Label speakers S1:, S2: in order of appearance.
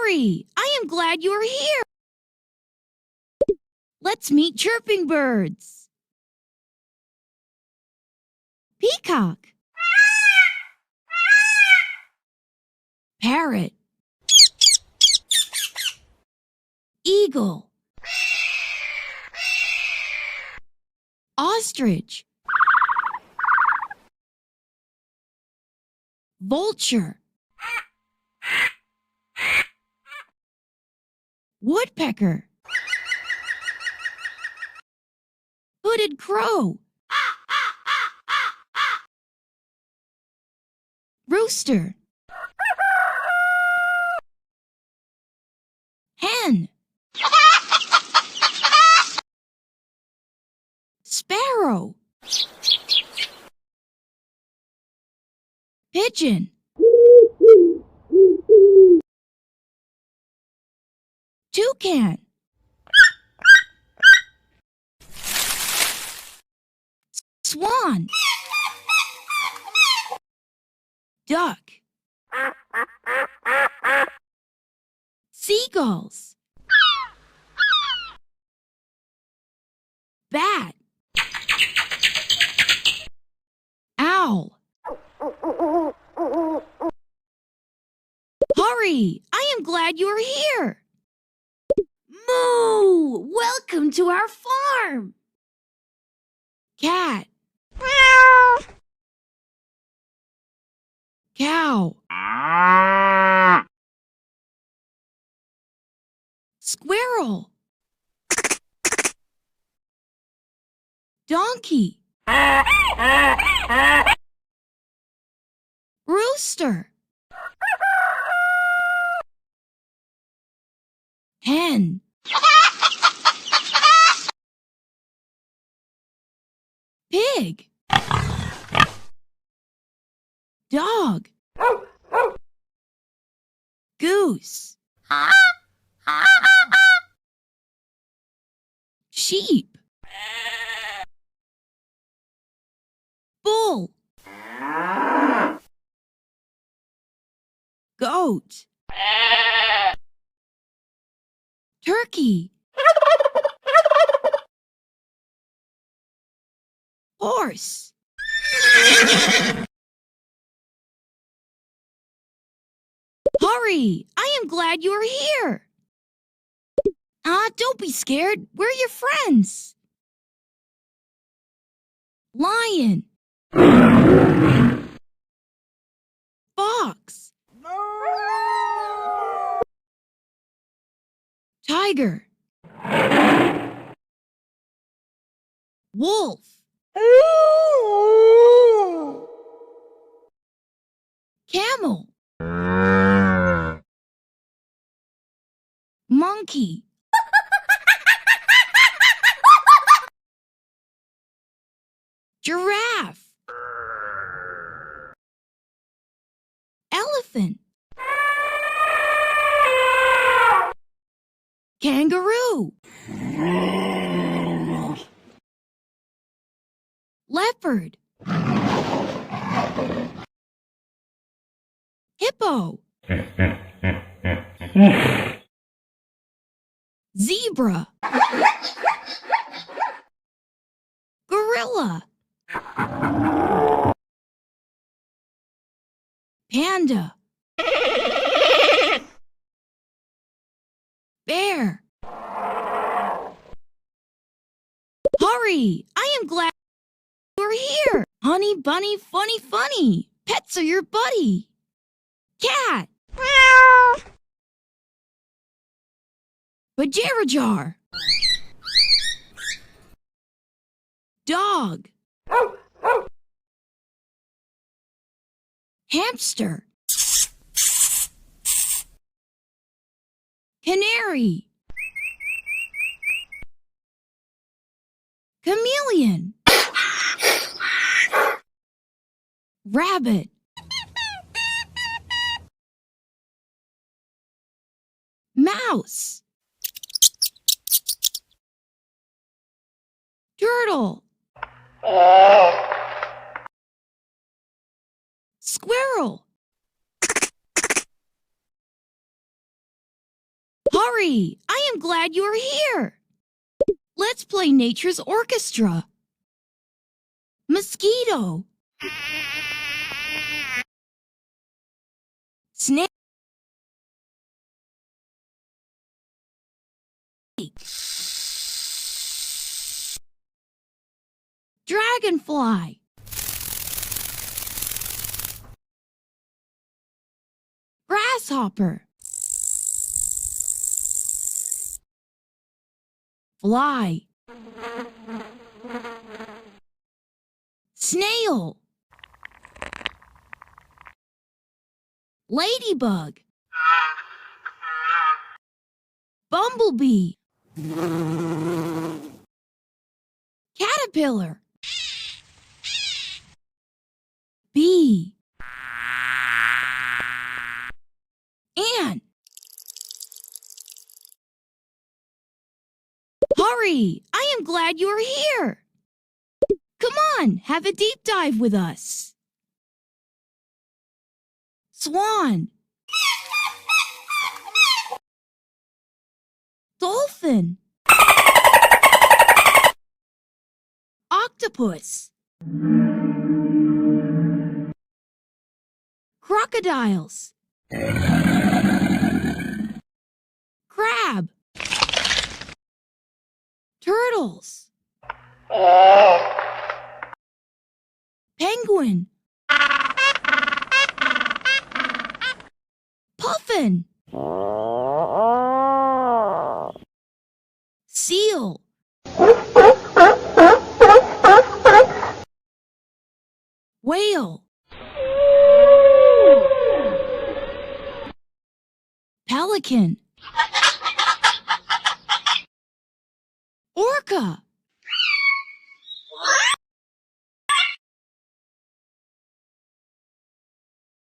S1: Hurry! I am glad you are here. Let's meet chirping birds. Peacock. Parrot. Eagle. Ostrich. Vulture. Woodpecker. Hooded crow. Rooster. Hen. Sparrow. Pigeon. Toucan. Swan. Duck. Seagulls. Bat. Owl. Hurry! I am glad you are here. Moo! Welcome to our farm. Cat. Cow. Squirrel. Donkey. Rooster. Hen. Pig. Dog. Goose. Sheep. Bull. Goat. Turkey. Horse. Hurry! I am glad you are here. Don't be scared. We're your friends. Lion. Fox. Tiger. Wolf. Camel. Monkey. Giraffe. Elephant. Kangaroo. Leopard. Hippo. Zebra. Gorilla. Panda. Bear. Hurry! I am glad you're here. Honey bunny funny. Pets are your buddy. Cat. Bajarajar. Dog. Hamster. Canary. Chameleon. Rabbit. Mouse. Turtle. Squirrel. Hurry! I am glad you are here. Let's play nature's orchestra. Mosquito. Snake. Dragonfly. Grasshopper. Fly. Snail. Ladybug. Bumblebee. Caterpillar. Bee. Ant. Hurry! I am glad you are here. Come on, have a deep dive with us. Swan. Dolphin. Octopus. Crocodiles. Crab. Turtles. Penguin. Puffin. Seal. Whale. Pelican. Orca.